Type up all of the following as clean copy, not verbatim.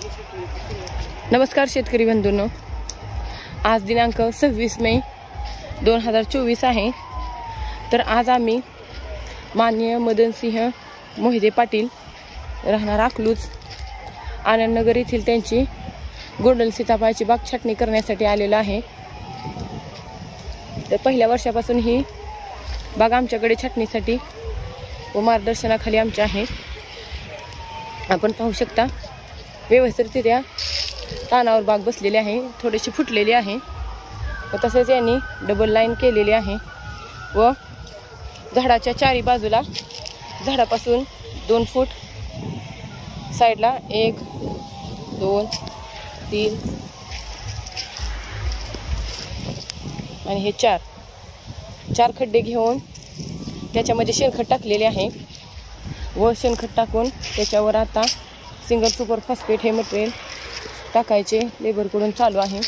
नमस्कार शेतकरी बंधूंनो, आज दिनांक 26 मे 2024 आहे। तर आज आम्ही माननीय मदनसिंह मोहिते पाटील राहणार अकलूज आनंदनगर येथील त्यांची गोंडल सीताफळाची बाग छाटणी करण्यासाठी आलेलो आहे। तर पहिल्या वर्षापासून ही बाग आमच्याकडे छाटणीसाठी व मार्गदर्शनाखाली आमच्या आहे। आपण पाहू शकता व्यवस्थितरित्या तानावर बाग बसलेली आहे, थोडीशी फुटलेली आहे व तसेच यांनी डबल लाईन केलेली आहे व झाडाच्या चारी बाजूला झाडापासून 2 फूट साईडला 1 2 3 आणि हे 4 खड्डे घेऊन त्याच्यामध्ये शेणखत टाकलेले आहे व शेणखत टाकून त्याच्यावर आता सिंगल सुपर फॉस्फेट हे मटेरियल टाकायचे लेबरकडून चालू आहे।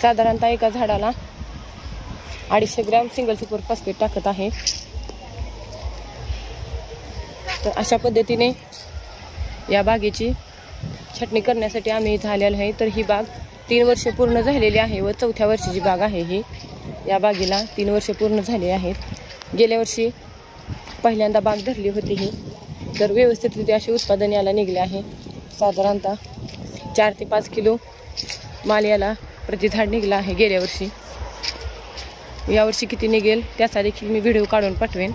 साधारणतः एका झाडाला 250 ग्रॅम सिंगल सुपर फॉस्फेट टाकत आहे। तर अशा पद्धतीने या बागेची छाटणी करण्यासाठी आम्ही इथे आलेलो आहे। तर ही बाग 3 वर्षे पूर्ण झालेली आहे व 4थ्या वर्षीची बाग आहे ही। या बागेला 3 वर्षे पूर्ण झाले आहेत। गेल्या वर्षी पहिल्यांदा बाग धरली होती ही। तर व्यवस्थितरित्या असे उत्पादन याला निघले आहे। साधारणतः 4 ते 5 किलो माल याला प्रति झाड निघला आहे गेल्या वर्षी। यावर्षी किती निघेल त्याचा देखील मी व्हिडिओ काढून पाठवेन।